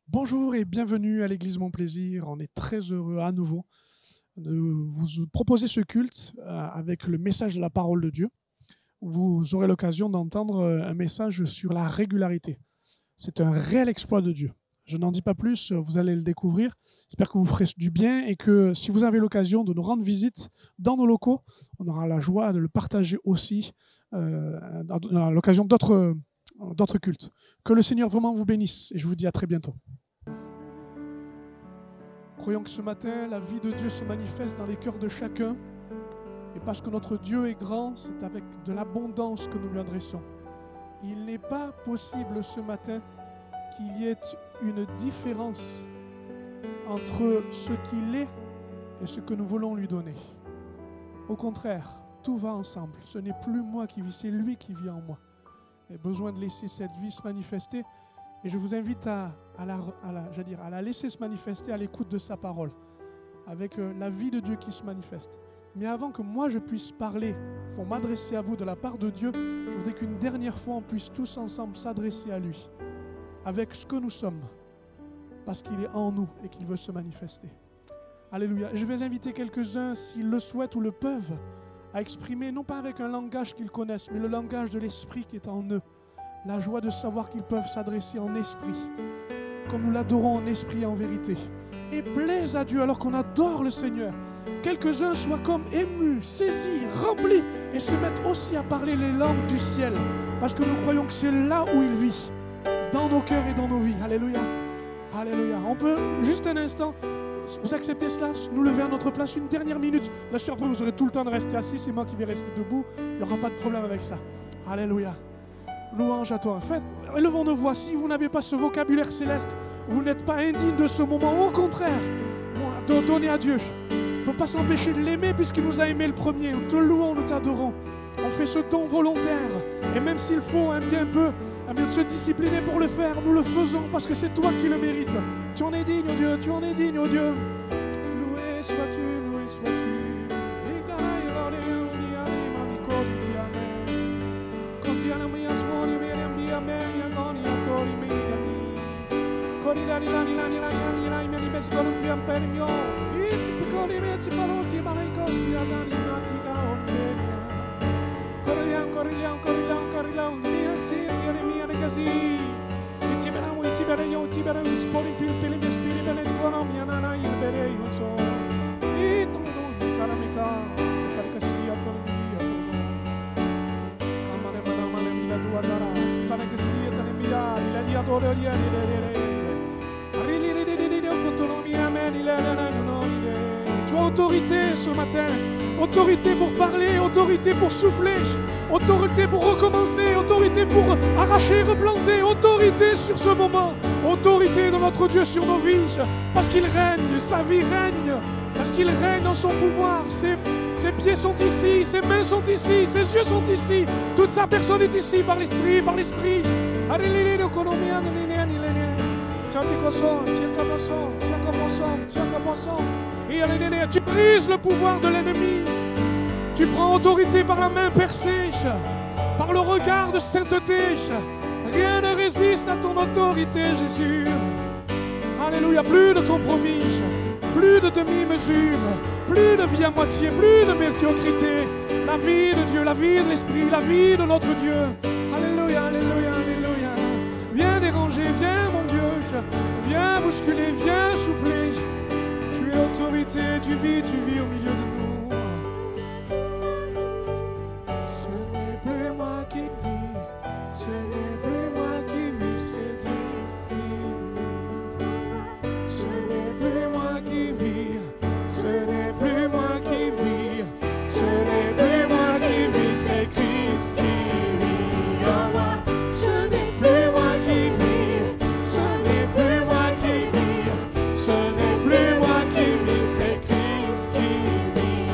Bonjour et bienvenue à l'Église Mon Plaisir. On est très heureux à nouveau de vous proposer ce culte avec le message de la parole de Dieu. Vous aurez l'occasion d'entendre un message sur la régularité. C'est un réel exploit de Dieu. Je n'en dis pas plus, vous allez le découvrir. J'espère que vous ferez du bien et que si vous avez l'occasion de nous rendre visite dans nos locaux, on aura la joie de le partager aussi à l'occasion d'autres cultes. Que le Seigneur vraiment vous bénisse et je vous dis à très bientôt. Croyons que ce matin, la vie de Dieu se manifeste dans les cœurs de chacun. Et parce que notre Dieu est grand, c'est avec de l'abondance que nous lui adressons. Il n'est pas possible ce matin qu'il y ait une différence entre ce qu'il est et ce que nous voulons lui donner. Au contraire, tout va ensemble. Ce n'est plus moi qui vis, c'est lui qui vit en moi. J'ai besoin de laisser cette vie se manifester. Et je vous invite à la laisser se manifester à l'écoute de sa parole, avec la vie de Dieu qui se manifeste. Mais avant que moi je puisse parler, pour m'adresser à vous de la part de Dieu, je voudrais qu'une dernière fois on puisse tous ensemble s'adresser à lui, avec ce que nous sommes, parce qu'il est en nous et qu'il veut se manifester. Alléluia. Je vais inviter quelques-uns, s'ils le souhaitent ou le peuvent, à exprimer, non pas avec un langage qu'ils connaissent, mais le langage de l'Esprit qui est en eux. La joie de savoir qu'ils peuvent s'adresser en esprit, comme nous l'adorons en esprit et en vérité. Et plaise à Dieu alors qu'on adore le Seigneur. Quelques-uns soient comme émus, saisis, remplis et se mettent aussi à parler les langues du ciel. Parce que nous croyons que c'est là où il vit, dans nos cœurs et dans nos vies. Alléluia. Alléluia. On peut, juste un instant, vous acceptez cela, nous lever à notre place une dernière minute. Bien sûr, après vous aurez tout le temps de rester assis, c'est moi qui vais rester debout. Il n'y aura pas de problème avec ça. Alléluia. Louange à toi. Faites, élevons nos voix. Si vous n'avez pas ce vocabulaire céleste, vous n'êtes pas indigne de ce moment. Au contraire, donnez à Dieu. On ne peut pas s'empêcher de l'aimer puisqu'il nous a aimé le premier. Nous te louons, nous t'adorons. On fait ce don volontaire. Et même s'il faut un peu de se discipliner pour le faire, nous le faisons parce que c'est toi qui le mérites. Tu en es digne, oh Dieu. Tu en es digne, oh Dieu. Loué sois-tu, loué sois-tu. Tu as autorité ce matin, autorité pour parler, autorité pour souffler, autorité pour recommencer, autorité pour arracher, replanter, autorité sur ce moment, autorité de notre Dieu sur nos vies, parce qu'il règne, sa vie règne, parce qu'il règne dans son pouvoir, ses pieds sont ici, ses mains sont ici, ses yeux sont ici, toute sa personne est ici par l'Esprit, par l'Esprit. Tu brises le pouvoir de l'ennemi. Tu prends autorité par la main percée, par le regard de sainteté. Rien ne résiste à ton autorité, Jésus. Alléluia, plus de compromis, plus de demi-mesure, plus de vie à moitié, plus de médiocrité. La vie de Dieu, la vie de l'Esprit, la vie de notre Dieu. Alléluia, alléluia, alléluia. Viens déranger, viens mon Dieu, viens bousculer, viens souffler. Tu es l'autorité, tu vis au milieu de nous. Ce n'est plus moi qui vis, ce n'est plus moi qui vis, c'est Dieu qui vit. Ce n'est plus moi qui vis, ce n'est plus moi qui vis, ce n'est plus moi qui vis, c'est Christ qui vit en moi. Ce n'est plus moi qui vis, ce n'est plus moi qui vis, ce n'est plus moi qui vis, c'est Christ qui vit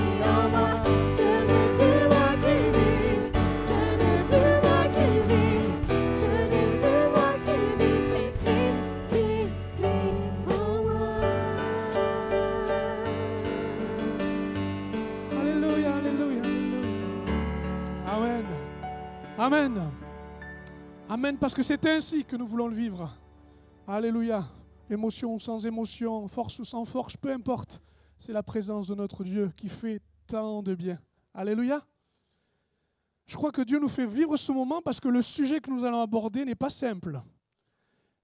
Amen. Amen, parce que c'est ainsi que nous voulons le vivre. Alléluia. Émotion ou sans émotion, force ou sans force, peu importe. C'est la présence de notre Dieu qui fait tant de bien. Alléluia. Je crois que Dieu nous fait vivre ce moment parce que le sujet que nous allons aborder n'est pas simple.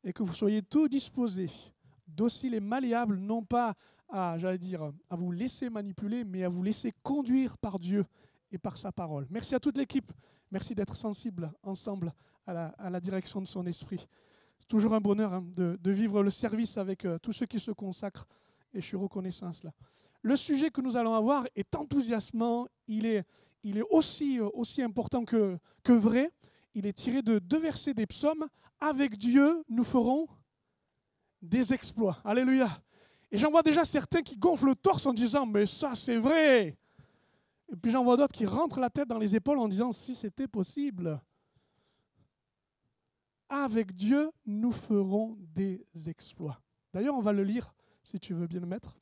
Et que vous soyez tous disposés, dociles et malléables, non pas à vous laisser manipuler, mais à vous laisser conduire par Dieu et par sa parole. Merci à toute l'équipe. Merci d'être sensibles ensemble à la direction de son esprit. C'est toujours un bonheur de vivre le service avec tous ceux qui se consacrent et je suis reconnaissant à cela. Le sujet que nous allons avoir est enthousiasmant, il est aussi important que vrai. Il est tiré de 2 versets des psaumes. Avec Dieu, nous ferons des exploits. Alléluia. Et j'en vois déjà certains qui gonflent le torse en disant « mais ça c'est vrai !» Et puis j'en vois d'autres qui rentrent la tête dans les épaules en disant « si c'était possible !» Avec Dieu, nous ferons des exploits. D'ailleurs, on va le lire, si tu veux bien le mettre.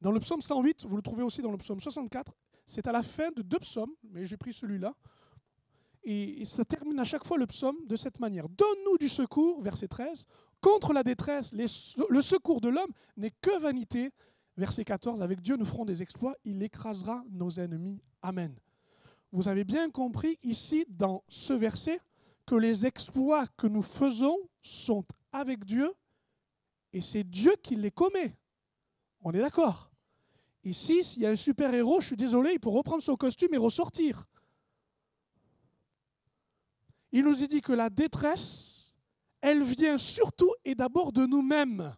Dans le psaume 108, vous le trouvez aussi dans le psaume 64, c'est à la fin de 2 psaumes, mais j'ai pris celui-là. Et ça termine à chaque fois le psaume de cette manière. « Donne-nous du secours, verset 13, contre la détresse, le secours de l'homme n'est que vanité. » Verset 14, « Avec Dieu, nous ferons des exploits, il écrasera nos ennemis. Amen. » Vous avez bien compris ici, dans ce verset, que les exploits que nous faisons sont avec Dieu et c'est Dieu qui les commet. On est d'accord? Ici, s'il y a un super-héros, je suis désolé, il peut reprendre son costume et ressortir. Il nous dit que la détresse, elle vient surtout et d'abord de nous-mêmes,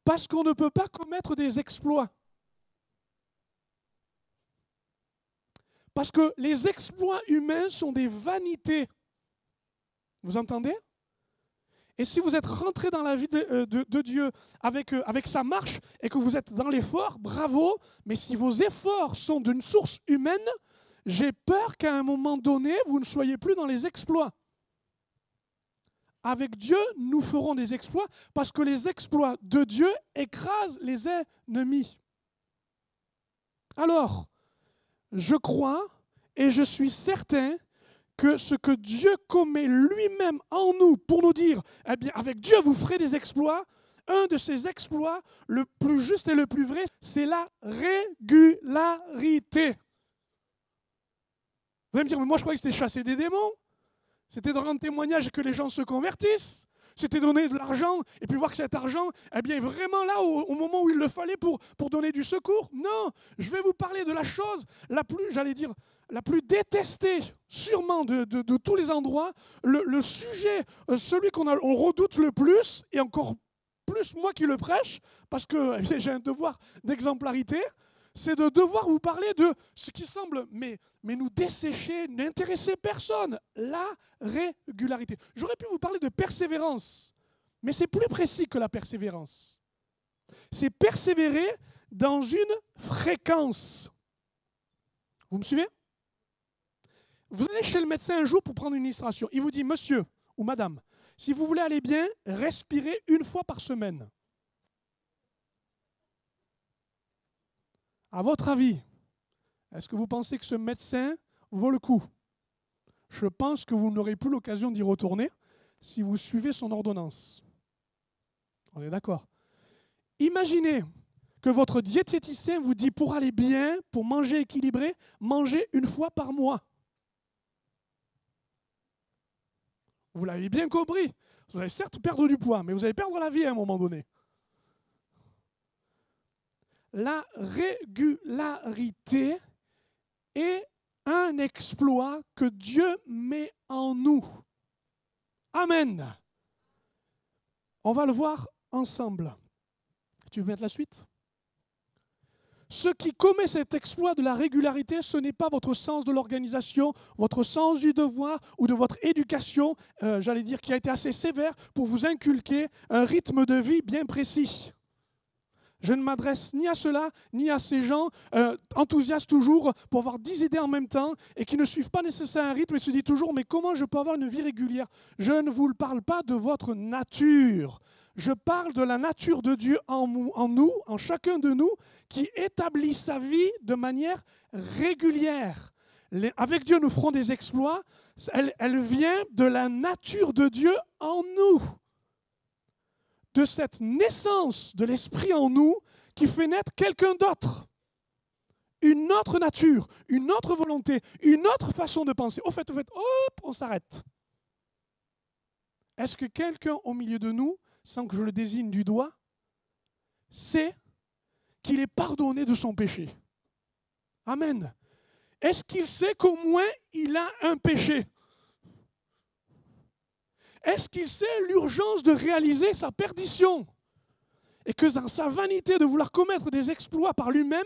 parce qu'on ne peut pas commettre des exploits. Parce que les exploits humains sont des vanités. Vous entendez? Et si vous êtes rentré dans la vie de Dieu avec sa marche et que vous êtes dans l'effort, bravo, mais si vos efforts sont d'une source humaine, j'ai peur qu'à un moment donné, vous ne soyez plus dans les exploits. Avec Dieu, nous ferons des exploits parce que les exploits de Dieu écrasent les ennemis. Alors, je crois et je suis certain que ce que Dieu commet lui-même en nous pour nous dire, eh bien, avec Dieu, vous ferez des exploits. Un de ces exploits, le plus juste et le plus vrai, c'est la régularité. Vous allez me dire, mais moi je croyais que c'était chasser des démons. C'était de rendre témoignage que les gens se convertissent. C'était donner de l'argent et puis voir que cet argent eh bien, est vraiment là au moment où il le fallait pour donner du secours. Non, je vais vous parler de la chose la plus, la plus détestée, sûrement de tous les endroits. Le sujet, celui on redoute le plus, et encore plus moi qui le prêche, parce que eh bien, j'ai un devoir d'exemplarité, c'est de devoir vous parler de ce qui semble mais nous dessécher, n'intéresser personne, la régularité. J'aurais pu vous parler de persévérance, mais c'est plus précis que la persévérance. C'est persévérer dans une fréquence. Vous me suivez? Vous allez chez le médecin un jour pour prendre une illustration. Il vous dit, monsieur ou madame, si vous voulez aller bien, respirez 1 fois par semaine. À votre avis, est-ce que vous pensez que ce médecin vaut le coup? Je pense que vous n'aurez plus l'occasion d'y retourner si vous suivez son ordonnance. On est d'accord? Imaginez que votre diététicien vous dit pour aller bien, pour manger équilibré, mangez 1 fois par mois. Vous l'avez bien compris. Vous allez certes perdre du poids, mais vous allez perdre la vie à un moment donné. La régularité est un exploit que Dieu met en nous. Amen. On va le voir ensemble. Tu veux mettre la suite? Ce qui commet cet exploit de la régularité, ce n'est pas votre sens de l'organisation, votre sens du devoir ou de votre éducation, qui a été assez sévère pour vous inculquer un rythme de vie bien précis. Je ne m'adresse ni à cela, ni à ces gens enthousiastes toujours pour avoir 10 idées en même temps et qui ne suivent pas nécessairement un rythme et se disent toujours « mais comment je peux avoir une vie régulière ?» Je ne vous parle pas de votre nature. Je parle de la nature de Dieu en nous, en chacun de nous, qui établit sa vie de manière régulière. Avec Dieu, nous ferons des exploits. Elle vient de la nature de Dieu en nous. De cette naissance de l'Esprit en nous qui fait naître quelqu'un d'autre. Une autre nature, une autre volonté, une autre façon de penser. Au fait, hop, on s'arrête. Est-ce que quelqu'un au milieu de nous, sans que je le désigne du doigt, sait qu'il est pardonné de son péché? Amen. Est-ce qu'il sait qu'au moins il a un péché? Est-ce qu'il sait l'urgence de réaliser sa perdition? Et que dans sa vanité de vouloir commettre des exploits par lui-même,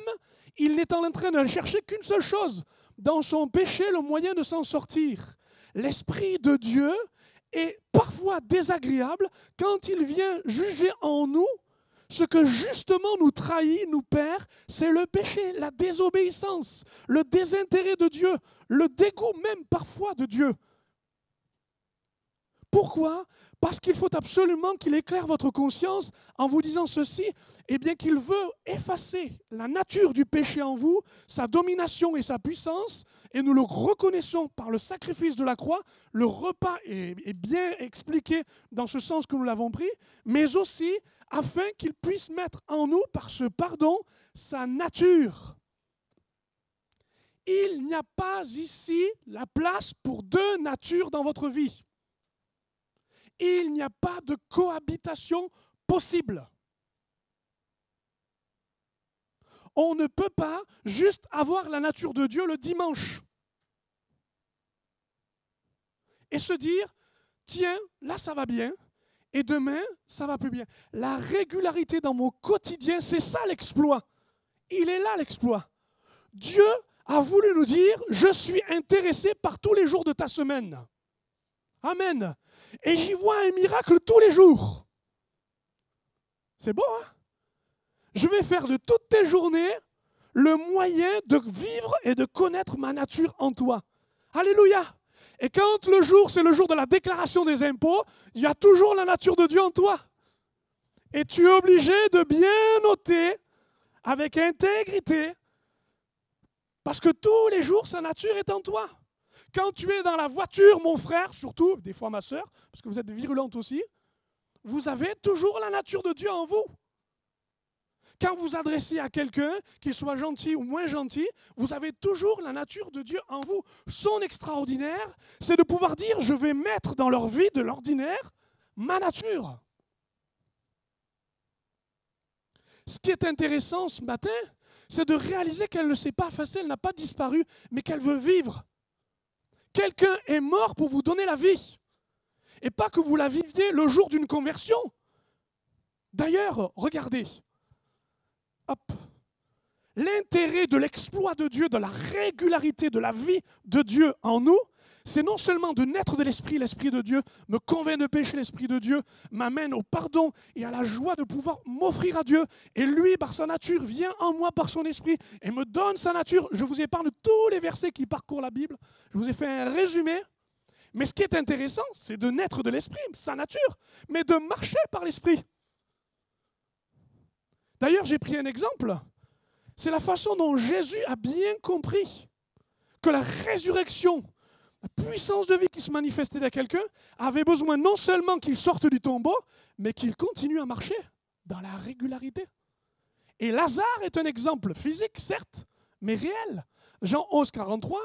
il n'est en train de chercher qu'une seule chose, dans son péché, le moyen de s'en sortir. L'Esprit de Dieu est parfois désagréable quand il vient juger en nous ce que justement nous trahit, nous perd, c'est le péché, la désobéissance, le désintérêt de Dieu, le dégoût même parfois de Dieu. Pourquoi? Parce qu'il faut absolument qu'il éclaire votre conscience en vous disant ceci, eh bien qu'il veut effacer la nature du péché en vous, sa domination et sa puissance, et nous le reconnaissons par le sacrifice de la croix. Le repas est bien expliqué dans ce sens que nous l'avons pris, mais aussi afin qu'il puisse mettre en nous, par ce pardon, sa nature. Il n'y a pas ici la place pour deux natures dans votre vie. Il n'y a pas de cohabitation possible. On ne peut pas juste avoir la nature de Dieu le dimanche et se dire, tiens, là ça va bien, et demain ça va plus bien. La régularité dans mon quotidien, c'est ça l'exploit. Il est là l'exploit. Dieu a voulu nous dire, je suis intéressé par tous les jours de ta semaine. Amen. Et j'y vois un miracle tous les jours. C'est beau, hein? Je vais faire de toutes tes journées le moyen de vivre et de connaître ma nature en toi. Alléluia! Et quand le jour, c'est le jour de la déclaration des impôts, il y a toujours la nature de Dieu en toi. Et tu es obligé de bien noter avec intégrité, parce que tous les jours, sa nature est en toi. Quand tu es dans la voiture, mon frère, surtout, des fois ma soeur, parce que vous êtes virulente aussi, vous avez toujours la nature de Dieu en vous. Quand vous adressez à quelqu'un, qu'il soit gentil ou moins gentil, vous avez toujours la nature de Dieu en vous. Son extraordinaire, c'est de pouvoir dire, je vais mettre dans leur vie de l'ordinaire ma nature. Ce qui est intéressant ce matin, c'est de réaliser qu'elle ne s'est pas effacée, elle n'a pas disparu, mais qu'elle veut vivre. Quelqu'un est mort pour vous donner la vie. Et pas que vous la viviez le jour d'une conversion. D'ailleurs, regardez. Hop. L'intérêt de l'exploit de Dieu, de la régularité de la vie de Dieu en nous, c'est non seulement de naître de l'Esprit de Dieu, me convainc de péché, l'Esprit de Dieu m'amène au pardon et à la joie de pouvoir m'offrir à Dieu. Et lui, par sa nature, vient en moi par son Esprit et me donne sa nature. Je vous épargne tous les versets qui parcourent la Bible. Je vous ai fait un résumé. Mais ce qui est intéressant, c'est de naître de l'Esprit, sa nature, mais de marcher par l'Esprit. D'ailleurs, j'ai pris un exemple. C'est la façon dont Jésus a bien compris que la résurrection, la puissance de vie qui se manifestait dans quelqu'un, avait besoin non seulement qu'il sorte du tombeau, mais qu'il continue à marcher dans la régularité. Et Lazare est un exemple physique, certes, mais réel. Jean 11, 43,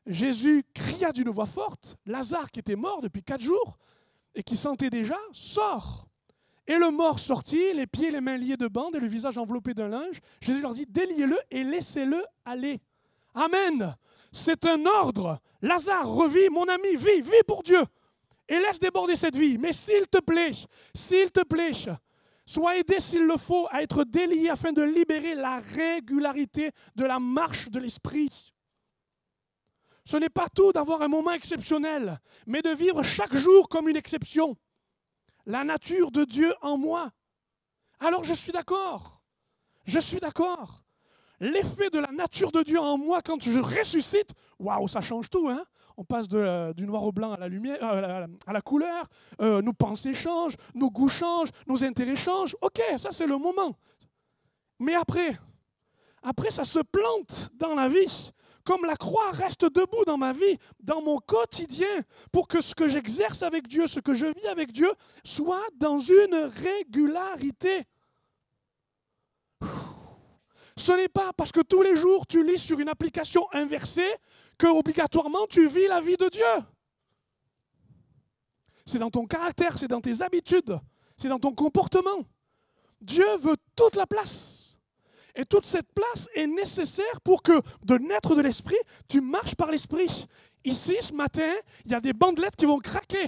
Jésus cria d'une voix forte, Lazare qui était mort depuis 4 jours et qui sentait déjà, sort. Et le mort sortit, les pieds et les mains liés de bandes et le visage enveloppé d'un linge. Jésus leur dit, déliez-le et laissez-le aller. Amen. C'est un ordre. Lazare, revis, mon ami, vis pour Dieu. Et laisse déborder cette vie. Mais s'il te plaît, sois aidé s'il le faut à être délié afin de libérer la régularité de la marche de l'esprit. Ce n'est pas tout d'avoir un moment exceptionnel, mais de vivre chaque jour comme une exception. La nature de Dieu en moi. Alors je suis d'accord. L'effet de la nature de Dieu en moi quand je ressuscite, waouh, ça change tout, hein? On passe du noir au blanc à la lumière, à la couleur, nos pensées changent, nos goûts changent, nos intérêts changent. Ok, ça c'est le moment. Mais après ça se plante dans la vie comme la croix reste debout dans ma vie, dans mon quotidien, pour que ce que j'exerce avec Dieu, ce que je vis avec Dieu, soit dans une régularité. Ce n'est pas parce que tous les jours tu lis sur une application inversée que obligatoirement tu vis la vie de Dieu. C'est dans ton caractère, c'est dans tes habitudes, c'est dans ton comportement. Dieu veut toute la place. Et toute cette place est nécessaire pour que, de naître de l'esprit, tu marches par l'esprit. Ici, ce matin, il y a des bandelettes qui vont craquer.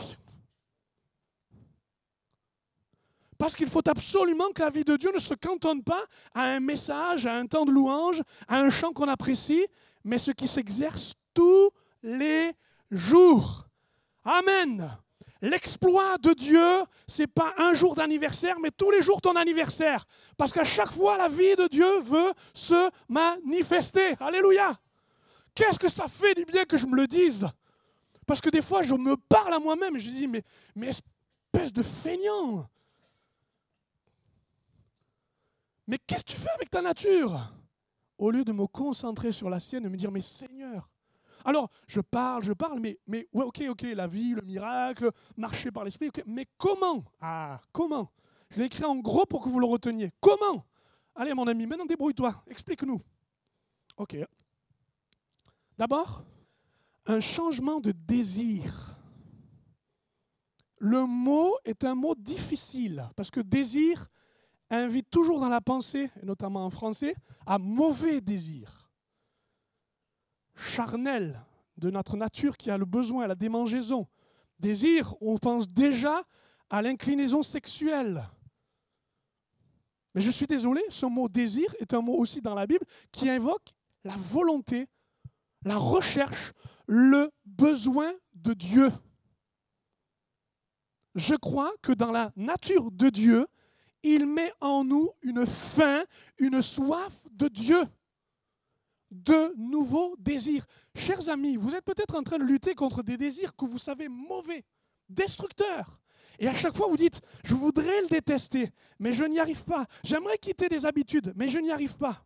Parce qu'il faut absolument que la vie de Dieu ne se cantonne pas à un message, à un temps de louange, à un chant qu'on apprécie, mais ce qui s'exerce tous les jours. Amen. L'exploit de Dieu, ce n'est pas un jour d'anniversaire, mais tous les jours ton anniversaire. Parce qu'à chaque fois, la vie de Dieu veut se manifester. Alléluia. Qu'est-ce que ça fait du bien que je me le dise? Parce que des fois, je me parle à moi-même et je dis, mais espèce de feignant. Mais qu'est-ce que tu fais avec ta nature? Au lieu de me concentrer sur la sienne et me dire, mais Seigneur. Alors, je parle, mais ouais, ok, la vie, le miracle, marcher par l'esprit, okay, mais comment? Ah, comment? Je l'ai écrit en gros pour que vous le reteniez. Comment? Allez, mon ami, maintenant débrouille-toi, explique-nous. Ok. D'abord, un changement de désir. Le mot est un mot difficile, parce que désir invite toujours dans la pensée, et notamment en français, à mauvais désir. Charnel de notre nature qui a le besoin, la démangeaison. Désir, on pense déjà à l'inclinaison sexuelle. Mais je suis désolé, ce mot désir est un mot aussi dans la Bible qui invoque la volonté, la recherche, le besoin de Dieu. Je crois que dans la nature de Dieu, il met en nous une faim, une soif de Dieu. De nouveaux désirs. Chers amis, vous êtes peut-être en train de lutter contre des désirs que vous savez mauvais, destructeurs. Et à chaque fois, vous dites, je voudrais le détester, mais je n'y arrive pas. J'aimerais quitter des habitudes, mais je n'y arrive pas.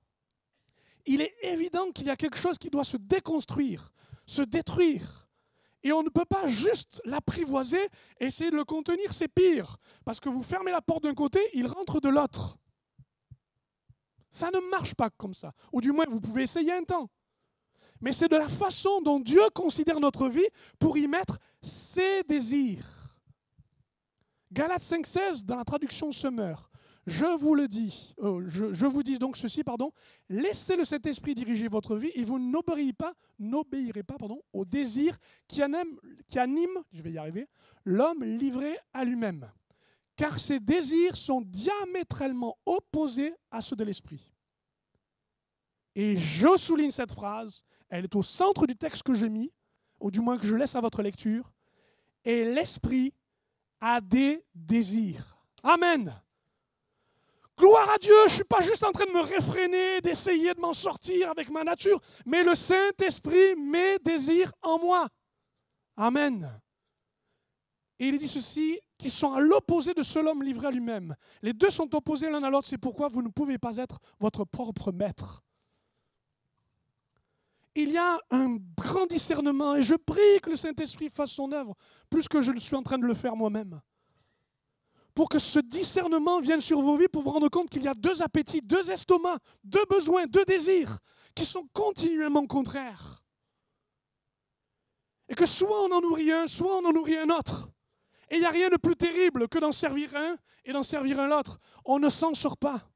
Il est évident qu'il y a quelque chose qui doit se déconstruire, se détruire. Et on ne peut pas juste l'apprivoiser et essayer de le contenir, c'est pire. Parce que vous fermez la porte d'un côté, il rentre de l'autre. Ça ne marche pas comme ça. Ou du moins, vous pouvez essayer un temps. Mais c'est de la façon dont Dieu considère notre vie pour y mettre ses désirs. Galates 5,16, dans la traduction Semeur. Je vous vous dis donc ceci, laissez le Saint-Esprit diriger votre vie et vous n'obéirez pas au désir qui anime, l'homme livré à lui-même. Car ses désirs sont diamétralement opposés à ceux de l'esprit. Et je souligne cette phrase, elle est au centre du texte que j'ai mis, ou du moins que je laisse à votre lecture. Et l'esprit a des désirs. Amen. Gloire à Dieu, je ne suis pas juste en train de me réfréner, d'essayer de m'en sortir avec ma nature, mais le Saint-Esprit met désirs en moi. Amen. Et il dit ceci, qui sont à l'opposé de seul homme livré à lui-même. Les deux sont opposés l'un à l'autre, c'est pourquoi vous ne pouvez pas être votre propre maître. Il y a un grand discernement et je prie que le Saint-Esprit fasse son œuvre, plus que je le suis en train de le faire moi-même. Pour que ce discernement vienne sur vos vies, pour vous rendre compte qu'il y a deux appétits, deux estomacs, deux besoins, deux désirs, qui sont continuellement contraires. Et que soit on en nourrit un, soit on en nourrit un autre. Et il n'y a rien de plus terrible que d'en servir un et d'en servir un autre. On ne s'en sort pas.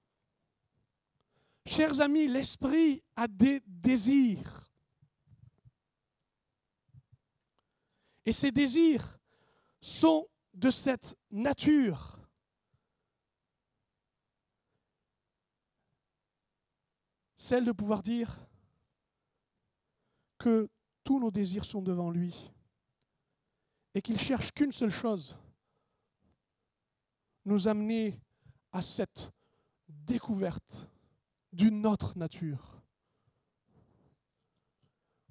Chers amis, l'esprit a des désirs. Et ces désirs sont de cette nature. Celle de pouvoir dire que tous nos désirs sont devant lui. Et qu'il ne cherche qu'une seule chose, nous amener à cette découverte d'une autre nature.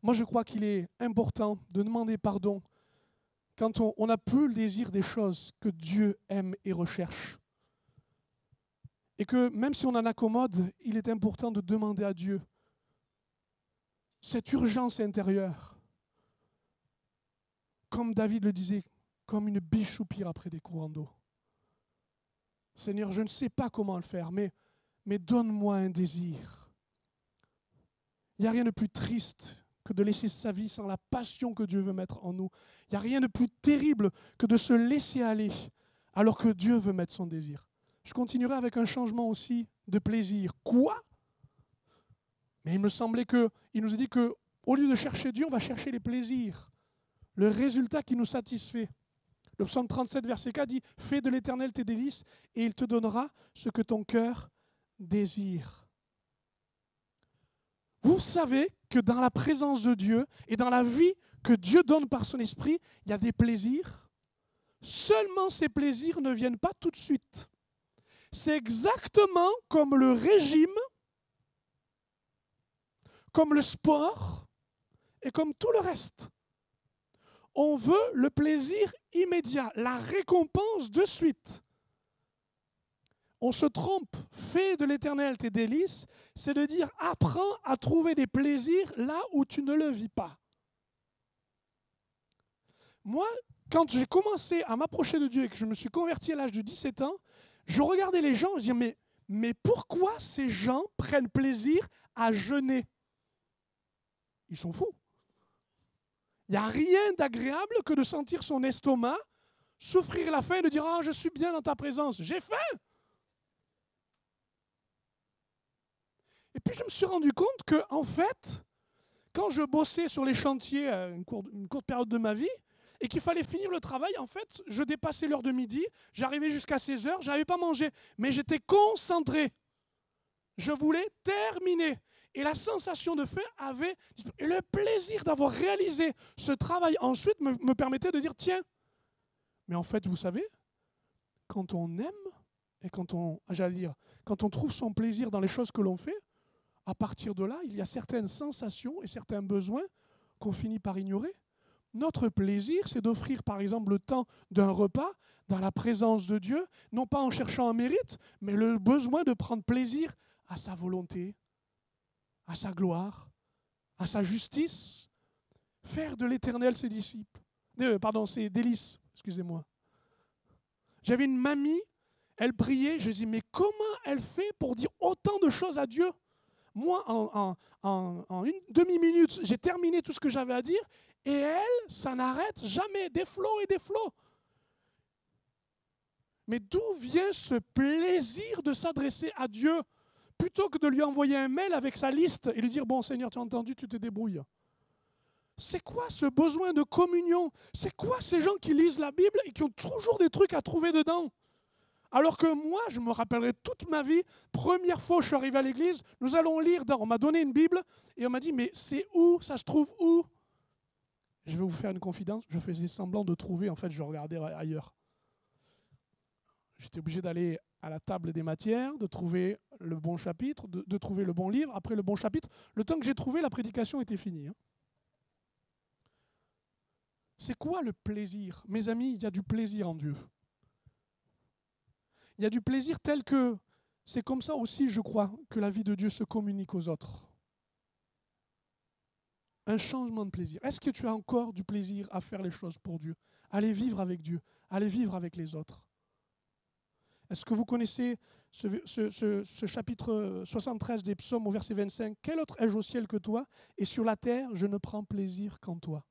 Moi, je crois qu'il est important de demander pardon quand on n'a plus le désir des choses que Dieu aime et recherche. Et que même si on en accommode, il est important de demander à Dieu cette urgence intérieure, comme David le disait, comme une biche soupire après des courants d'eau. Seigneur, je ne sais pas comment le faire, mais donne-moi un désir. Il n'y a rien de plus triste que de laisser sa vie sans la passion que Dieu veut mettre en nous. Il n'y a rien de plus terrible que de se laisser aller alors que Dieu veut mettre son désir. Je continuerai avec un changement aussi de plaisir. Quoi? Mais il me semblait qu'il nous a dit qu'au lieu de chercher Dieu, on va chercher les plaisirs, le résultat qui nous satisfait. Le psaume 37, verset 4 dit « Fais de l'Éternel tes délices et il te donnera ce que ton cœur désire. » Vous savez que dans la présence de Dieu et dans la vie que Dieu donne par son esprit, il y a des plaisirs. Seulement ces plaisirs ne viennent pas tout de suite. C'est exactement comme le régime, comme le sport et comme tout le reste. On veut le plaisir immédiat, la récompense de suite. On se trompe. Fais de l'Éternel tes délices, c'est de dire apprends à trouver des plaisirs là où tu ne le vis pas. Moi, quand j'ai commencé à m'approcher de Dieu et que je me suis converti à l'âge de 17 ans, je regardais les gens, je disais mais pourquoi ces gens prennent plaisir à jeûner? Ils sont fous. Il n'y a rien d'agréable que de sentir son estomac souffrir la faim et de dire « Ah, je suis bien dans ta présence, j'ai faim !» Et puis je me suis rendu compte que, en fait, quand je bossais sur les chantiers une courte période de ma vie, et qu'il fallait finir le travail, en fait, je dépassais l'heure de midi, j'arrivais jusqu'à 16h, je n'avais pas mangé, mais j'étais concentré. Je voulais terminer. Et la sensation de faim avait... Et le plaisir d'avoir réalisé ce travail ensuite me permettait de dire, tiens, mais en fait, vous savez, quand on aime, et quand on trouve son plaisir dans les choses que l'on fait, à partir de là, il y a certaines sensations et certains besoins qu'on finit par ignorer. Notre plaisir, c'est d'offrir par exemple le temps d'un repas dans la présence de Dieu, non pas en cherchant un mérite, mais le besoin de prendre plaisir à sa volonté, à sa gloire, à sa justice, faire de l'Éternel ses disciples. Ses délices, excusez-moi. J'avais une mamie, elle priait, je dis, mais comment elle fait pour dire autant de choses à Dieu? Moi, en une demi-minute, j'ai terminé tout ce que j'avais à dire, et elle, ça n'arrête jamais, des flots et des flots. Mais d'où vient ce plaisir de s'adresser à Dieu plutôt que de lui envoyer un mail avec sa liste et lui dire « Bon Seigneur, tu as entendu, tu te débrouilles ». C'est quoi ce besoin de communion? C'est quoi ces gens qui lisent la Bible et qui ont toujours des trucs à trouver dedans? Alors que moi, je me rappellerai toute ma vie, première fois où je suis arrivé à l'église, nous allons lire, on m'a donné une Bible et on m'a dit « Mais c'est où? Ça se trouve où ?» Je vais vous faire une confidence, je faisais semblant de trouver, en fait je regardais ailleurs. J'étais obligé d'aller à la table des matières, de trouver le bon chapitre, de trouver le bon livre. Après le bon chapitre, le temps que j'ai trouvé, la prédication était finie. C'est quoi le plaisir? Mes amis, il y a du plaisir en Dieu. Il y a du plaisir tel que c'est comme ça aussi, je crois, que la vie de Dieu se communique aux autres. Un changement de plaisir. Est-ce que tu as encore du plaisir à faire les choses pour Dieu? Aller vivre avec Dieu, aller vivre avec les autres. Est-ce que vous connaissez ce chapitre 73 des psaumes au verset 25? Quel autre ai-je au ciel que toi? Et sur la terre, je ne prends plaisir qu'en toi.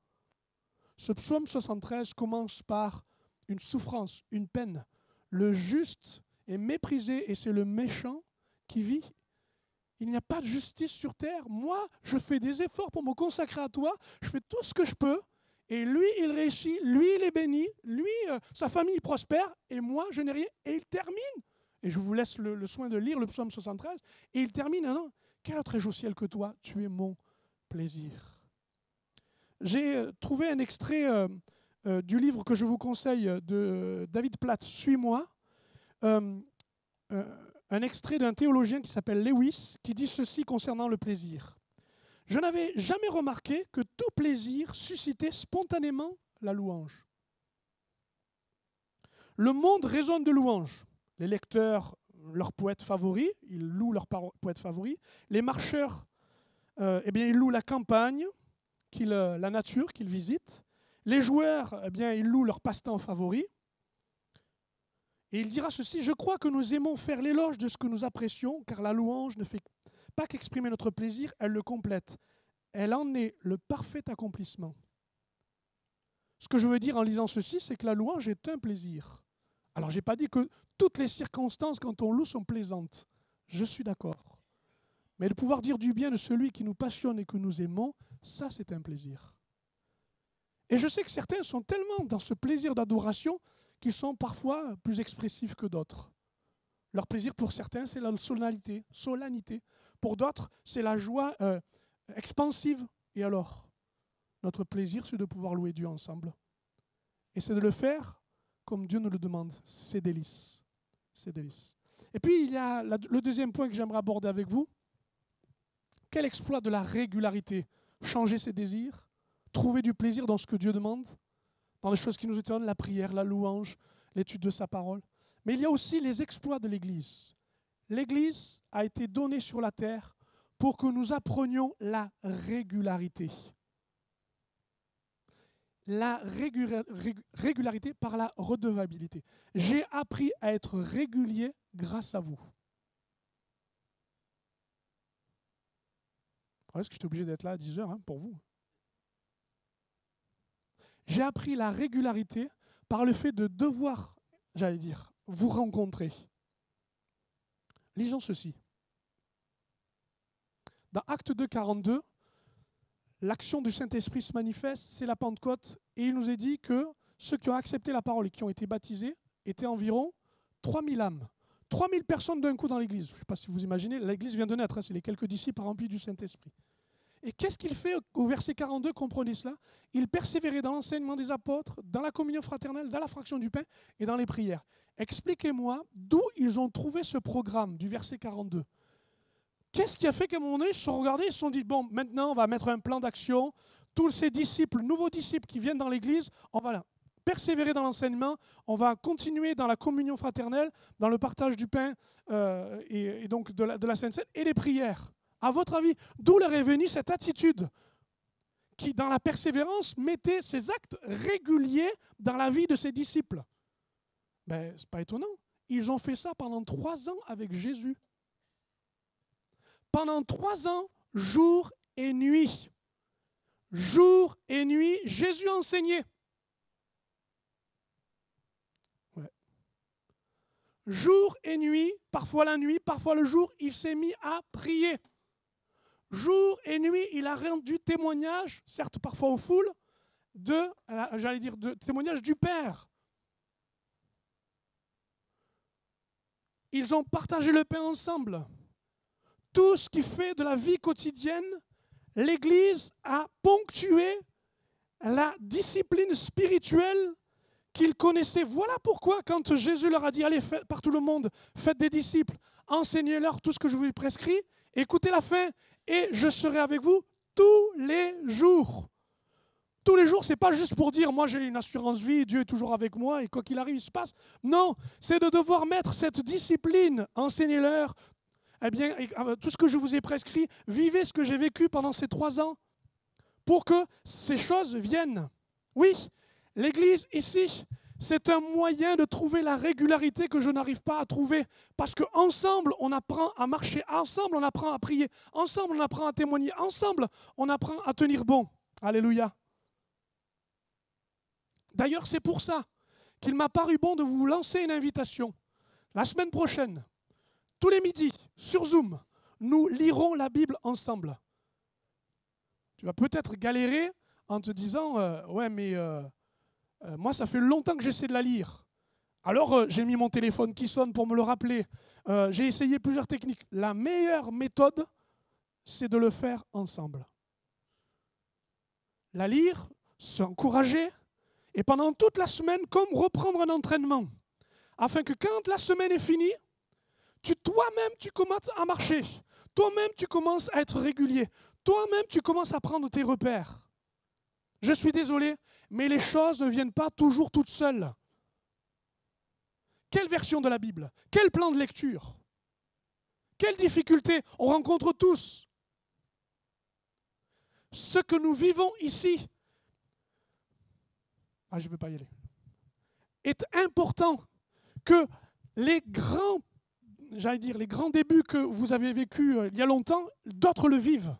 Ce psaume 73 commence par une souffrance, une peine. Le juste est méprisé et c'est le méchant qui vit. Il n'y a pas de justice sur terre. Moi, je fais des efforts pour me consacrer à toi. Je fais tout ce que je peux. Et lui, il réussit. Lui, il est béni. Lui, sa famille prospère. Et moi, je n'ai rien. Et il termine. Et je vous laisse le soin de lire le psaume 73. Et il termine. Non, quel autre ai-je au ciel que toi? Tu es mon plaisir. J'ai trouvé un extrait du livre que je vous conseille de David Platt, Suis-moi. Un extrait d'un théologien qui s'appelle Lewis, qui dit ceci concernant le plaisir. « Je n'avais jamais remarqué que tout plaisir suscitait spontanément la louange. Le monde résonne de louanges. Les lecteurs, leurs poètes favoris, ils louent leurs poètes favoris. Les marcheurs eh bien, il loue la campagne, la nature qu'ils visitent. Les joueurs, eh bien, ils louent leur passe-temps favori. Et il dira ceci: je crois que nous aimons faire l'éloge de ce que nous apprécions, car la louange ne fait pas qu'exprimer notre plaisir, elle le complète. Elle en est le parfait accomplissement. Ce que je veux dire en lisant ceci, c'est que la louange est un plaisir. Alors, je n'ai pas dit que toutes les circonstances quand on loue sont plaisantes. Je suis d'accord. Mais de pouvoir dire du bien de celui qui nous passionne et que nous aimons, ça, c'est un plaisir. Et je sais que certains sont tellement dans ce plaisir d'adoration qu'ils sont parfois plus expressifs que d'autres. Leur plaisir pour certains, c'est la solennité. Pour d'autres, c'est la joie expansive. Et alors, notre plaisir, c'est de pouvoir louer Dieu ensemble. Et c'est de le faire comme Dieu nous le demande. C'est délice. C'est délice. Et puis, il y a le deuxième point que j'aimerais aborder avec vous. Quel exploit de la régularité. Changer ses désirs, trouver du plaisir dans ce que Dieu demande, dans les choses qui nous étonnent, la prière, la louange, l'étude de sa parole. Mais il y a aussi les exploits de l'Église. L'Église a été donnée sur la terre pour que nous apprenions la régularité. La régularité par la redevabilité. J'ai appris à être régulier grâce à vous. Est-ce que j'étais obligé d'être là à 10 heures pour vous? J'ai appris la régularité par le fait de devoir, j'allais dire, vous rencontrer. Lisons ceci. Dans Actes 2, 42, l'action du Saint-Esprit se manifeste, c'est la Pentecôte, et il nous est dit que ceux qui ont accepté la parole et qui ont été baptisés étaient environ 3000 âmes. 3000 personnes d'un coup dans l'église. Je ne sais pas si vous imaginez, l'église vient de naître, c'est les quelques disciples remplis du Saint-Esprit. Et qu'est-ce qu'il fait au verset 42, comprenez cela? Il persévérait dans l'enseignement des apôtres, dans la communion fraternelle, dans la fraction du pain et dans les prières. Expliquez-moi d'où ils ont trouvé ce programme du verset 42. Qu'est-ce qui a fait qu'à un moment donné, ils se sont regardés et se sont dit, bon, maintenant on va mettre un plan d'action, tous ces disciples, nouveaux disciples qui viennent dans l'église, on va persévérer dans l'enseignement, on va continuer dans la communion fraternelle, dans le partage du pain et donc de la Sainte Seine et les prières. À votre avis, d'où leur est venue cette attitude qui, dans la persévérance, mettait ces actes réguliers dans la vie de ses disciples? Ben, c'est pas étonnant. Ils ont fait ça pendant 3 ans avec Jésus. Pendant 3 ans, jour et nuit. Jour et nuit, Jésus enseignait. Ouais. Jour et nuit, parfois la nuit, parfois le jour, il s'est mis à prier. Jour et nuit, il a rendu témoignage, certes parfois aux foules, de témoignage du Père. Ils ont partagé le pain ensemble. Tout ce qui fait de la vie quotidienne, l'Église a ponctué la discipline spirituelle qu'ils connaissaient. Voilà pourquoi, quand Jésus leur a dit « Allez, par tout le monde, faites des disciples, enseignez-leur tout ce que je vous ai prescrit, écoutez la fin, et je serai avec vous tous les jours. » Tous les jours, ce n'est pas juste pour dire « Moi, j'ai une assurance vie, Dieu est toujours avec moi, et quoi qu'il arrive, il se passe. » Non, c'est de devoir mettre cette discipline, enseignez-leur, eh bien, tout ce que je vous ai prescrit, vivez ce que j'ai vécu pendant ces 3 ans pour que ces choses viennent. Oui, l'Église ici, c'est un moyen de trouver la régularité que je n'arrive pas à trouver. Parce qu'ensemble, on apprend à marcher, ensemble, on apprend à prier, ensemble, on apprend à témoigner, ensemble, on apprend à tenir bon. Alléluia. D'ailleurs, c'est pour ça qu'il m'a paru bon de vous lancer une invitation. La semaine prochaine, tous les midis, sur Zoom, nous lirons la Bible ensemble. Tu vas peut-être galérer en te disant « Ouais, mais moi, ça fait longtemps que j'essaie de la lire. Alors, j'ai mis mon téléphone qui sonne pour me le rappeler. J'ai essayé plusieurs techniques. La meilleure méthode, c'est de le faire ensemble. La lire, s'encourager, et pendant toute la semaine, comme reprendre un entraînement, afin que quand la semaine est finie, toi-même, tu commences à marcher. Toi-même, tu commences à être régulier. Toi-même, tu commences à prendre tes repères. Je suis désolé, mais les choses ne viennent pas toujours toutes seules. Quelle version de la Bible? Quel plan de lecture? Quelles difficultés on rencontre tous? ce que nous vivons ici, je ne vais pas y aller, est important que les grands, les grands débuts que vous avez vécus il y a longtemps, d'autres le vivent.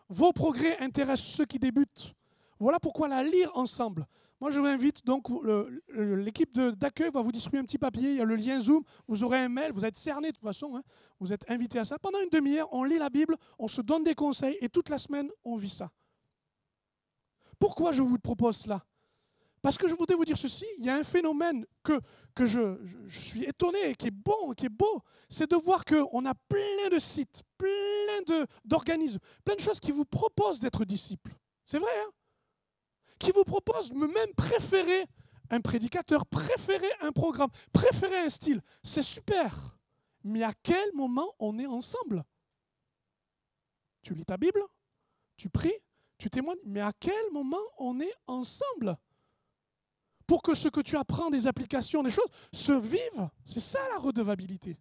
Vos progrès intéressent ceux qui débutent. Voilà pourquoi la lire ensemble. Moi, je vous invite, donc, l'équipe d'accueil va vous distribuer un petit papier, il y a le lien Zoom, vous aurez un mail, vous êtes cernés de toute façon, hein, vous êtes invités à ça. Pendant une demi-heure, on lit la Bible, on se donne des conseils et toute la semaine, on vit ça. Pourquoi je vous propose cela? Parce que je voudrais vous dire ceci, il y a un phénomène que je suis étonné, qui est beau, c'est de voir qu'on a plein de sites, plein d'organismes, plein de choses qui vous proposent d'être disciples. C'est vrai, hein? Qui vous proposent même préférer un prédicateur, préférer un programme, préférer un style. C'est super. Mais à quel moment on est ensemble? Tu lis ta Bible, tu pries, tu témoignes, mais à quel moment on est ensemble? Pour que ce que tu apprends, des applications, des choses, se vivent. C'est ça la redevabilité.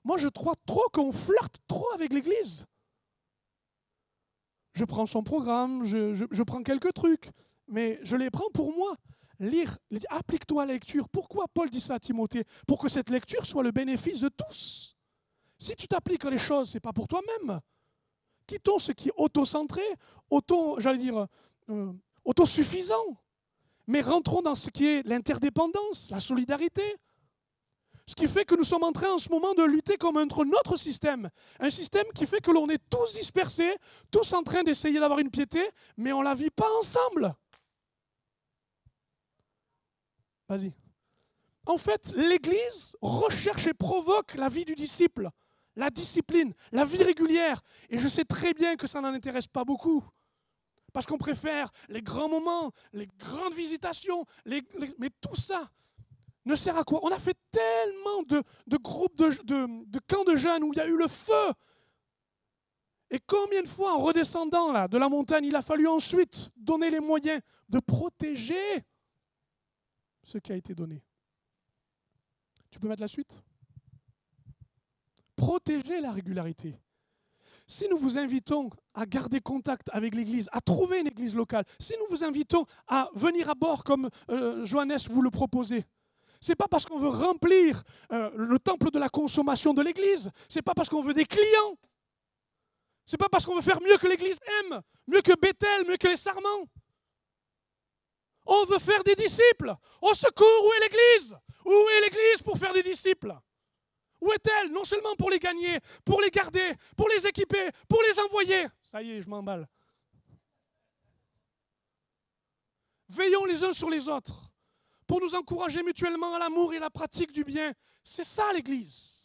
Moi, je crois trop qu'on flirte trop avec l'Église. Je prends son programme, je prends quelques trucs, mais je les prends pour moi. Lire, applique-toi à la lecture. Pourquoi Paul dit ça à Timothée? Pour que cette lecture soit le bénéfice de tous. Si tu t'appliques les choses, ce n'est pas pour toi-même. Quittons ce qui est auto-centré, autosuffisant. Mais rentrons dans ce qui est l'interdépendance, la solidarité. Ce qui fait que nous sommes en train en ce moment de lutter contre notre système. Un système qui fait que l'on est tous dispersés, tous en train d'essayer d'avoir une piété, mais on ne la vit pas ensemble. Vas-y. En fait, l'Église recherche et provoque la vie du disciple, la discipline, la vie régulière. Et je sais très bien que ça n'en intéresse pas beaucoup. Parce qu'on préfère les grands moments, les grandes visitations, mais tout ça ne sert à quoi? On a fait tellement de groupes, de camps de jeunes où il y a eu le feu. Et combien de fois, en redescendant là, de la montagne, il a fallu ensuite donner les moyens de protéger ce qui a été donné. Tu peux mettre la suite? Protéger la régularité. Si nous vous invitons à garder contact avec l'Église, à trouver une Église locale, si nous vous invitons à venir à bord comme Johannes vous le proposez, ce n'est pas parce qu'on veut remplir le temple de la consommation de l'Église, ce n'est pas parce qu'on veut des clients, ce n'est pas parce qu'on veut faire mieux que l'Église aime, mieux que Bethel, mieux que les Sarments. On veut faire des disciples. Au secours, où est l'Église? Où est l'Église pour faire des disciples? Où est-elle? Non seulement pour les gagner, pour les garder, pour les équiper, pour les envoyer. Ça y est, je m'emballe. Veillons les uns sur les autres pour nous encourager mutuellement à l'amour et à la pratique du bien. C'est ça l'Église.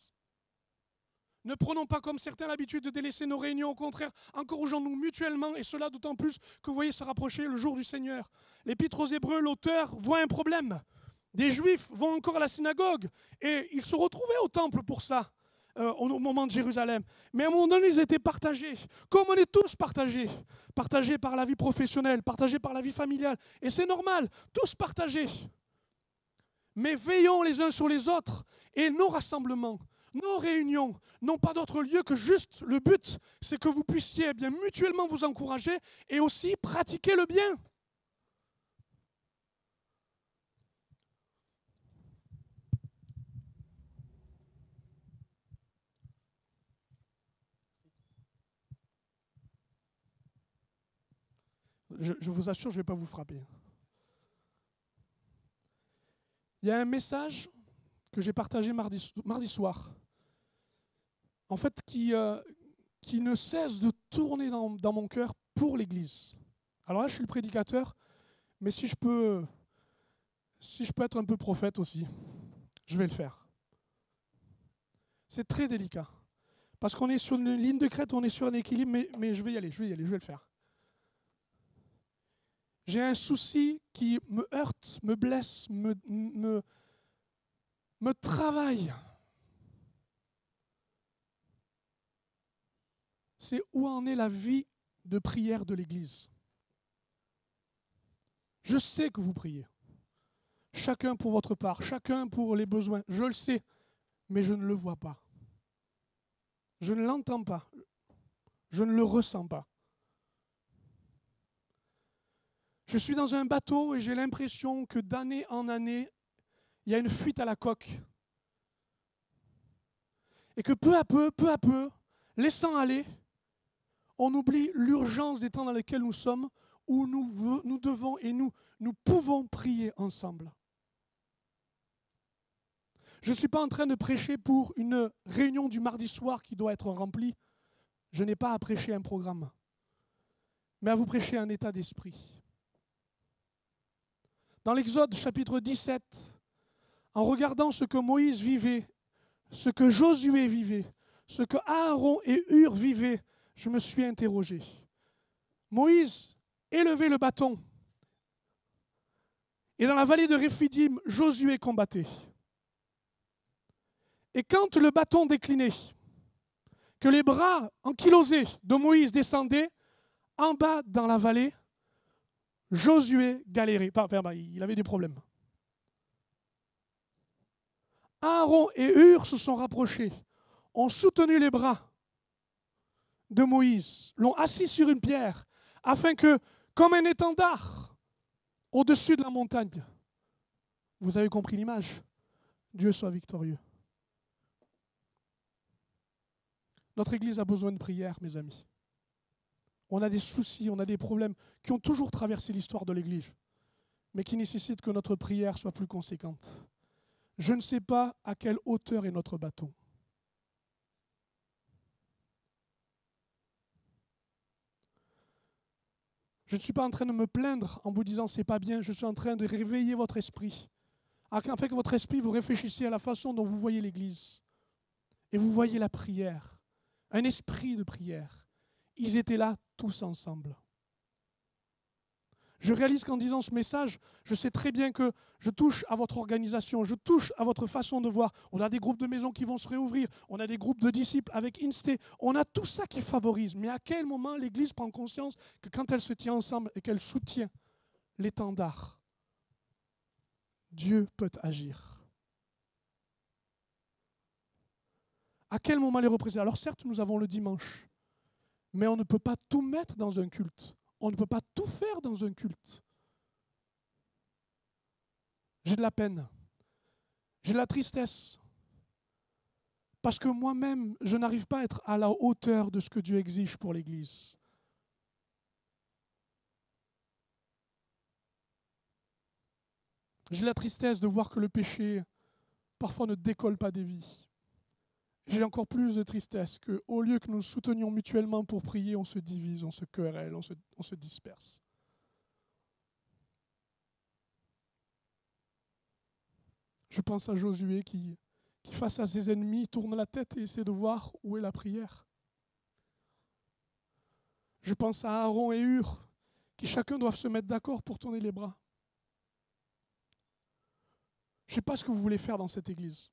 Ne prenons pas comme certains l'habitude de délaisser nos réunions. Au contraire, encourageons-nous mutuellement, et cela d'autant plus que vous voyez se rapprocher le jour du Seigneur. L'Épître aux Hébreux, l'auteur, voit un problème. Des Juifs vont encore à la synagogue et ils se retrouvaient au temple pour ça, au moment de Jérusalem. Mais à un moment donné, ils étaient partagés, comme on est tous partagés. Partagés par la vie professionnelle, partagés par la vie familiale. Et c'est normal, tous partagés. Mais veillons les uns sur les autres et nos rassemblements, nos réunions n'ont pas d'autre lieu que juste le but, c'est que vous puissiez bien mutuellement vous encourager et aussi pratiquer le bien. Je vous assure, je ne vais pas vous frapper. Il y a un message que j'ai partagé mardi soir, en fait, qui ne cesse de tourner dans mon cœur pour l'Église. Alors là, je suis le prédicateur, mais si je peux être un peu prophète aussi, je vais le faire. C'est très délicat, parce qu'on est sur une ligne de crête, on est sur un équilibre, mais je vais y aller, je vais le faire. J'ai un souci qui me heurte, me blesse, me travaille. C'est où en est la vie de prière de l'Église. Je sais que vous priez. Chacun pour votre part, chacun pour les besoins. Je le sais, mais je ne le vois pas. Je ne l'entends pas. Je ne le ressens pas. Je suis dans un bateau et j'ai l'impression que d'année en année, il y a une fuite à la coque. Et que peu à peu, laissant aller, on oublie l'urgence des temps dans lesquels nous sommes, où nous devons et nous pouvons prier ensemble. Je ne suis pas en train de prêcher pour une réunion du mardi soir qui doit être remplie. Je n'ai pas à prêcher un programme, mais à vous prêcher un état d'esprit. Dans l'Exode chapitre 17, en regardant ce que Moïse vivait, ce que Josué vivait, ce que Aaron et Hur vivaient, je me suis interrogé. Moïse élevait le bâton. Et dans la vallée de Réphidim, Josué combattait. Et quand le bâton déclinait, que les bras ankylosés de Moïse descendaient, en bas dans la vallée, Josué galérait. Il avait des problèmes. Aaron et Hur se sont rapprochés, ont soutenu les bras de Moïse, l'ont assis sur une pierre, afin que, comme un étendard, au-dessus de la montagne, vous avez compris l'image, Dieu soit victorieux. Notre Église a besoin de prière, mes amis. On a des soucis, on a des problèmes qui ont toujours traversé l'histoire de l'Église, mais qui nécessitent que notre prière soit plus conséquente. Je ne sais pas à quelle hauteur est notre bâton. Je ne suis pas en train de me plaindre en vous disant c'est pas bien, je suis en train de réveiller votre esprit, afin que votre esprit vous réfléchissiez à la façon dont vous voyez l'Église. Et vous voyez la prière, un esprit de prière. Ils étaient là tous ensemble. Je réalise qu'en disant ce message, je sais très bien que je touche à votre organisation, je touche à votre façon de voir. On a des groupes de maisons qui vont se réouvrir, on a des groupes de disciples avec Insté, on a tout ça qui favorise. Mais à quel moment l'Église prend conscience que quand elle se tient ensemble et qu'elle soutient l'étendard, Dieu peut agir? À quel moment les représenter? Alors certes, nous avons le dimanche, mais on ne peut pas tout mettre dans un culte. On ne peut pas tout faire dans un culte. J'ai de la peine. J'ai de la tristesse. Parce que moi-même, je n'arrive pas à être à la hauteur de ce que Dieu exige pour l'Église. J'ai la tristesse de voir que le péché, parfois, ne décolle pas des vies. J'ai encore plus de tristesse qu'au lieu que nous nous soutenions mutuellement pour prier, on se divise, on se querelle, on se disperse. Je pense à Josué qui, face à ses ennemis, tourne la tête et essaie de voir où est la prière. Je pense à Aaron et Hur, qui chacun doivent se mettre d'accord pour tourner les bras. Je ne sais pas ce que vous voulez faire dans cette église.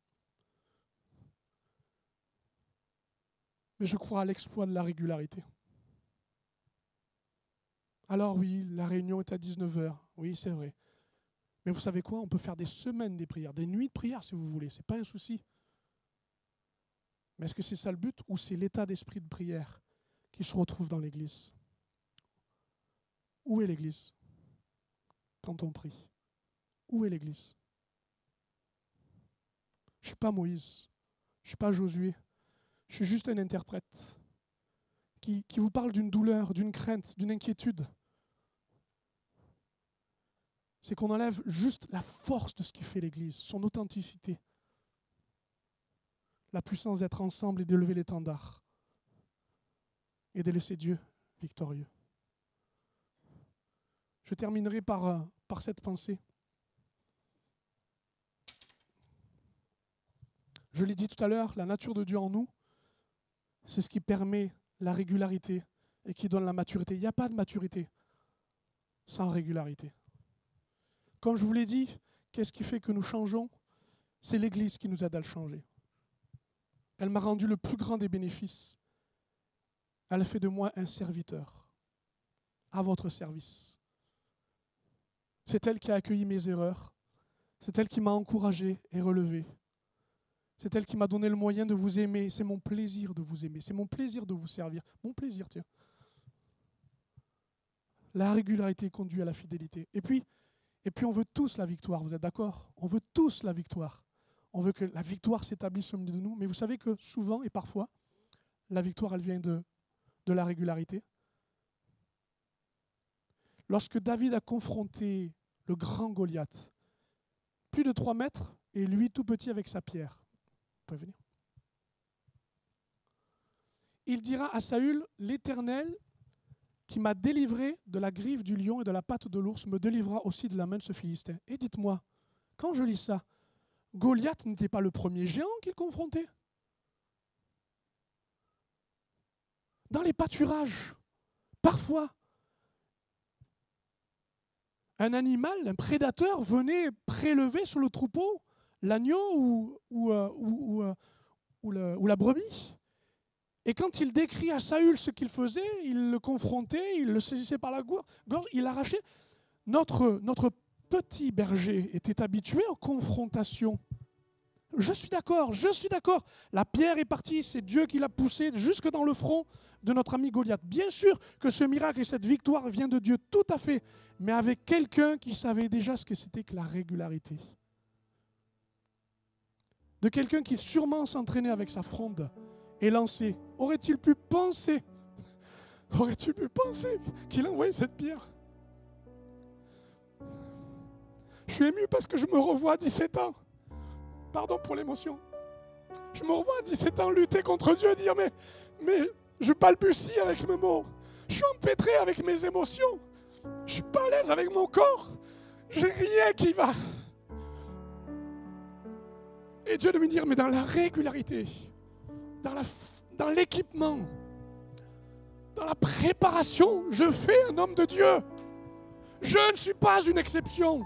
Mais je crois à l'exploit de la régularité. Alors oui, la réunion est à 19h. Oui, c'est vrai. Mais vous savez quoi? On peut faire des semaines des prières, des nuits de prière si vous voulez. Ce n'est pas un souci. Mais est-ce que c'est ça le but ou c'est l'état d'esprit de prière qui se retrouve dans l'église? Où est l'église quand on prie? Où est l'église? Je ne suis pas Moïse. Je ne suis pas Josué. Je suis juste un interprète qui vous parle d'une douleur, d'une crainte, d'une inquiétude. C'est qu'on enlève juste la force de ce qui fait l'Église, son authenticité. La puissance d'être ensemble et d'élever l'étendard. Et de laisser Dieu victorieux. Je terminerai par cette pensée. Je l'ai dit tout à l'heure, la nature de Dieu en nous, c'est ce qui permet la régularité et qui donne la maturité. Il n'y a pas de maturité sans régularité. Comme je vous l'ai dit, qu'est-ce qui fait que nous changeons? C'est l'Église qui nous aide à le changer. Elle m'a rendu le plus grand des bénéfices. Elle a fait de moi un serviteur, à votre service. C'est elle qui a accueilli mes erreurs. C'est elle qui m'a encouragé et relevé. C'est elle qui m'a donné le moyen de vous aimer. C'est mon plaisir de vous aimer. C'est mon plaisir de vous servir. Mon plaisir, tiens. La régularité conduit à la fidélité. Et puis on veut tous la victoire, vous êtes d'accord? On veut tous la victoire. On veut que la victoire s'établisse au milieu de nous. Mais vous savez que souvent et parfois, la victoire, elle vient de la régularité. Lorsque David a confronté le grand Goliath, plus de 3 mètres, et lui tout petit avec sa pierre. Vous pouvez venir. Il dira à Saül, l'Éternel qui m'a délivré de la griffe du lion et de la patte de l'ours me délivrera aussi de la main de ce Philistin. Et dites-moi, quand je lis ça, Goliath n'était pas le premier géant qu'il confrontait? Dans les pâturages, parfois, un animal, un prédateur venait prélever sur le troupeau l'agneau ou la brebis. Et quand il décrit à Saül ce qu'il faisait, il le confrontait, il le saisissait par la gorge, il l'arrachait. Notre petit berger était habitué aux confrontations. Je suis d'accord. La pierre est partie, c'est Dieu qui l'a poussée jusque dans le front de notre ami Goliath. Bien sûr que ce miracle et cette victoire vient de Dieu, tout à fait, mais avec quelqu'un qui savait déjà ce que c'était que la régularité. De quelqu'un qui sûrement s'entraînait avec sa fronde et lançait. Aurait-il pu penser qu'il envoyait cette pierre? Je suis ému parce que je me revois à 17 ans. Pardon pour l'émotion. Je me revois à 17 ans lutter contre Dieu, dire mais je balbutie avec mes mots. Je suis empêtré avec mes émotions. Je suis pas à l'aise avec mon corps. J'ai rien qui va. Et Dieu de me dire, mais dans la régularité, dans l'équipement, dans la préparation, je fais un homme de Dieu. Je ne suis pas une exception.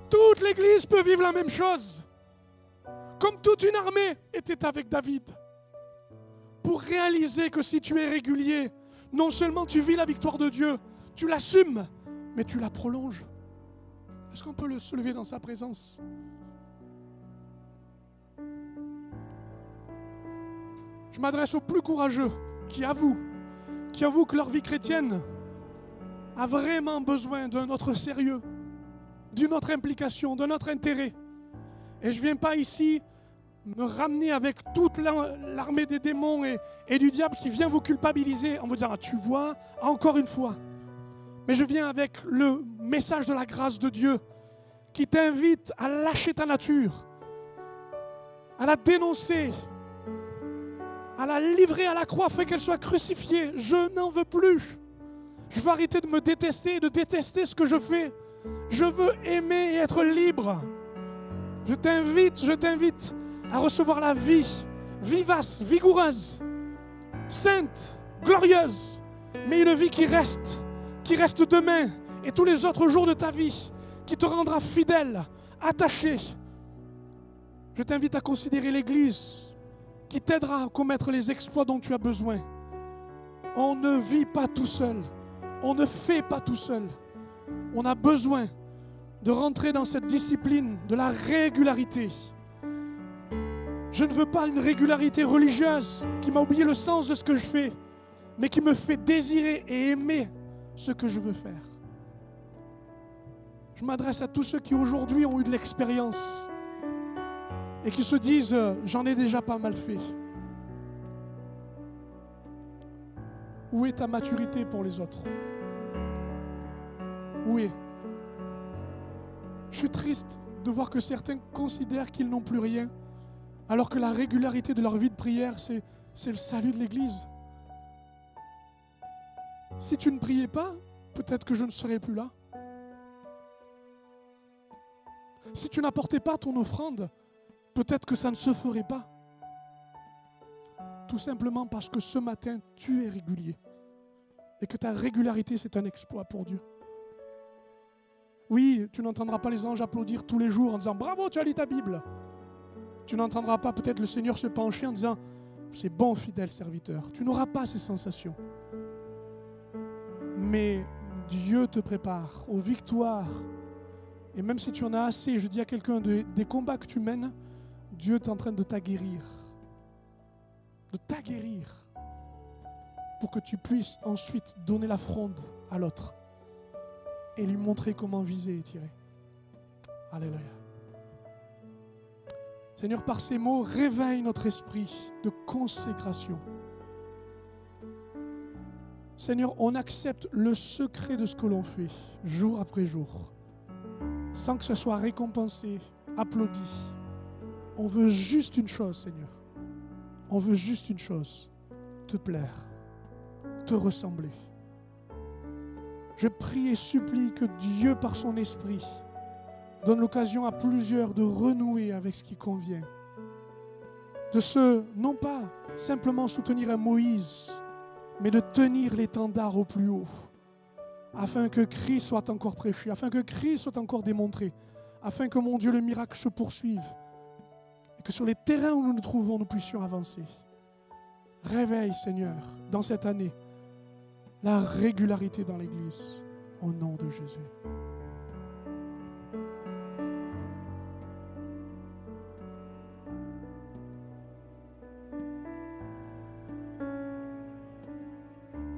Toute l'Église peut vivre la même chose. Comme toute une armée était avec David. Pour réaliser que si tu es régulier, non seulement tu vis la victoire de Dieu, tu l'assumes, mais tu la prolonges. Est-ce qu'on peut se lever dans sa présence? Je m'adresse aux plus courageux qui avouent que leur vie chrétienne a vraiment besoin d'un autre sérieux, d'une autre implication, d'un autre intérêt. Et je ne viens pas ici me ramener avec toute l'armée des démons et du diable qui vient vous culpabiliser en vous disant « Ah, tu vois, encore une fois ». Mais je viens avec le message de la grâce de Dieu qui t'invite à lâcher ta nature, à la dénoncer, à la livrer à la croix, afin qu'elle soit crucifiée. Je n'en veux plus. Je veux arrêter de me détester et de détester ce que je fais. Je veux aimer et être libre. Je t'invite à recevoir la vie vivace, vigoureuse, sainte, glorieuse, mais une vie qui reste demain et tous les autres jours de ta vie, qui te rendra fidèle, attaché. Je t'invite à considérer l'Église qui t'aidera à commettre les exploits dont tu as besoin. On ne vit pas tout seul, on ne fait pas tout seul. On a besoin de rentrer dans cette discipline de la régularité. Je ne veux pas une régularité religieuse qui m'a oublié le sens de ce que je fais, mais qui me fait désirer et aimer ce que je veux faire. Je m'adresse à tous ceux qui aujourd'hui ont eu de l'expérience et qui se disent « j'en ai déjà pas mal fait ». Où est ta maturité pour les autres? Où est? Je suis triste de voir que certains considèrent qu'ils n'ont plus rien, alors que la régularité de leur vie de prière, c'est le salut de l'Église. Si tu ne priais pas, peut-être que je ne serais plus là. Si tu n'apportais pas ton offrande, peut-être que ça ne se ferait pas. Tout simplement parce que ce matin, tu es régulier. Et que ta régularité, c'est un exploit pour Dieu. Oui, tu n'entendras pas les anges applaudir tous les jours en disant « Bravo, tu as lu ta Bible ». Tu n'entendras pas peut-être le Seigneur se pencher en disant « C'est bon, fidèle serviteur ». Tu n'auras pas ces sensations. Mais Dieu te prépare aux victoires Et même si tu en as assez, je dis à quelqu'un, des combats que tu mènes, Dieu est en train de t'aguerrir. De t'aguerrir. Pour que tu puisses ensuite donner la fronde à l'autre. Et lui montrer comment viser et tirer. Alléluia. Seigneur, par ces mots, réveille notre esprit de consécration. Seigneur, on accepte le secret de ce que l'on fait, jour après jour, sans que ce soit récompensé, applaudi. On veut juste une chose, Seigneur. On veut juste une chose, te plaire, te ressembler. Je prie et supplie que Dieu, par son esprit, donne l'occasion à plusieurs de renouer avec ce qui convient. De non pas simplement soutenir un Moïse, mais de tenir l'étendard au plus haut, afin que Christ soit encore prêché, afin que Christ soit encore démontré, afin que, mon Dieu, le miracle se poursuive, et que sur les terrains où nous nous trouvons, nous puissions avancer. Réveille, Seigneur, dans cette année, la régularité dans l'Église, au nom de Jésus.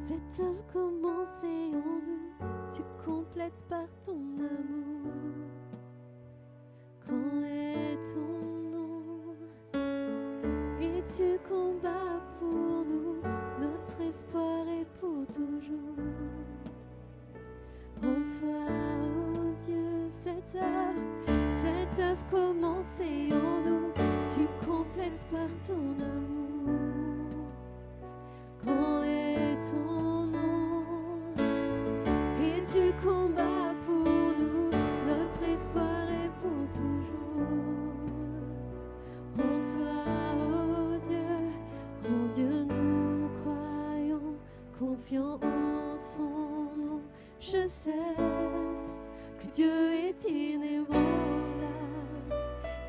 Cette œuvre commencée en nous, tu complètes par ton amour. Grand est ton nom, et tu combats pour nous, notre espoir est pour toujours. En toi, oh Dieu, cette œuvre commencée en nous, tu complètes par ton amour. Grand est ton nom, et tu combats pour nous, notre espoir est pour toujours. En toi, oh Dieu, nous croyons, confiants en son nom. Je sais que Dieu est inébranlable,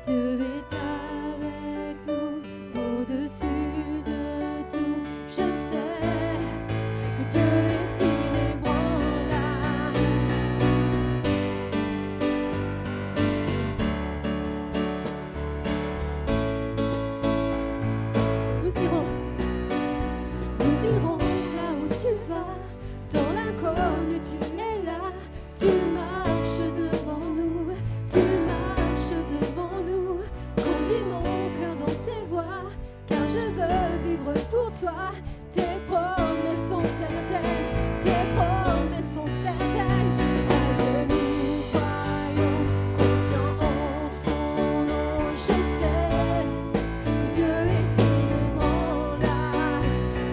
Dieu est avec nous, au-dessus de tout. Je sais que Dieu est inébranlable. Nous irons là où tu vas, dans l'inconnu tu es là, tu marches devant nous, conduis mon cœur dans tes voies, car je veux vivre pour toi. Tes promesses sont certaines, tes promesses sont certaines. En Dieu nous croyons, confiants en son nom. Je sais que Dieu est inébranlable,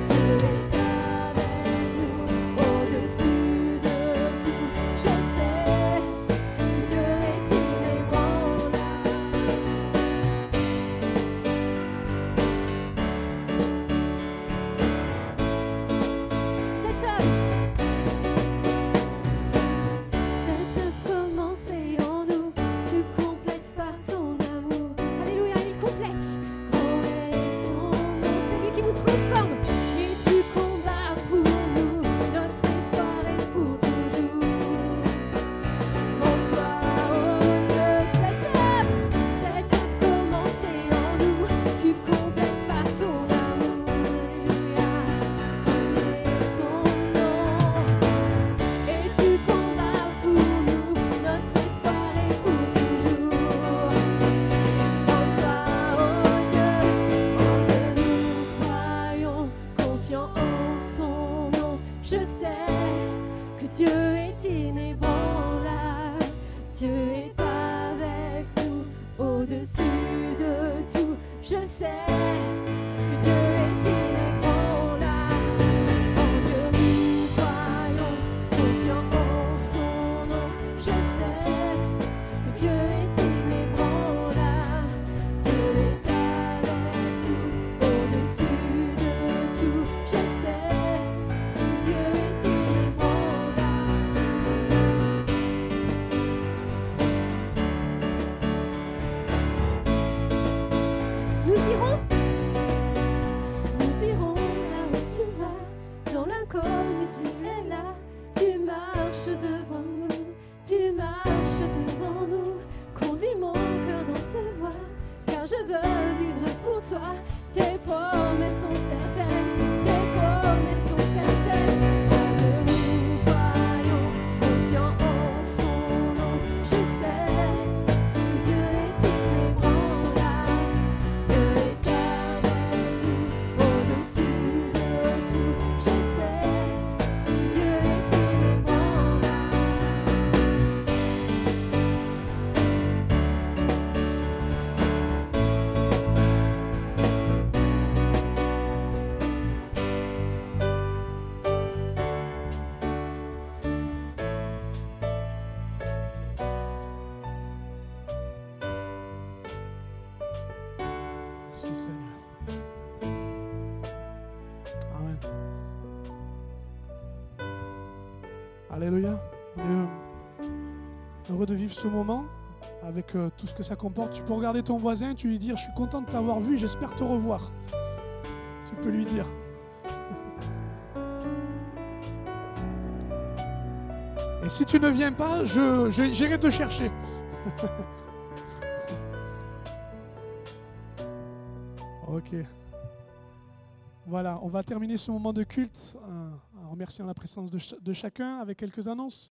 Dieu est avec nous, au-dessus de tout. Je sais que Dieu est inébranlable. Cette œuvre commencée en nous, tu complètes par ton amour. Alléluia, il complète. Grand est ton nom, c'est lui qui nous transforme. Et tu combats pour nous, notre espoir est pour toujours. En toi, oh Dieu, cette œuvre commencée en nous, tu complètes par ton amour. Alléluia, est ton nom, et tu combats pour nous, notre espoir est pour toujours. En toi, oh Dieu, nous croyons, confiants en son nom. Je sais que Dieu est inébranlable, Dieu est avec nous, au-dessus de tout. Je sais que Dieu est inébranlable. En Dieu nous croyons, confiants en son nom. Je sais que Dieu est inébranlable, Dieu est avec nous, au-dessus de tout. Je sais que Dieu est inébranlable. Nous irons je veux vivre pour toi. Tes promesses sont certaines, tes promesses sont certaines. Nous croyons, confiants en son nom. Je sais, Dieu est inébranlable, Dieu est avec nous, au-dessus de tout. Je sais, Dieu est inébranlable. Merci Seigneur. Amen. Alléluia. On est heureux de vivre ce moment avec tout ce que ça comporte. Tu peux regarder ton voisin, tu lui dire, je suis content de t'avoir vu, j'espère te revoir. Tu peux lui dire. Et si tu ne viens pas, j'irai te chercher. Ok. Voilà, on va terminer ce moment de culte en remerciant la présence de chacun avec quelques annonces.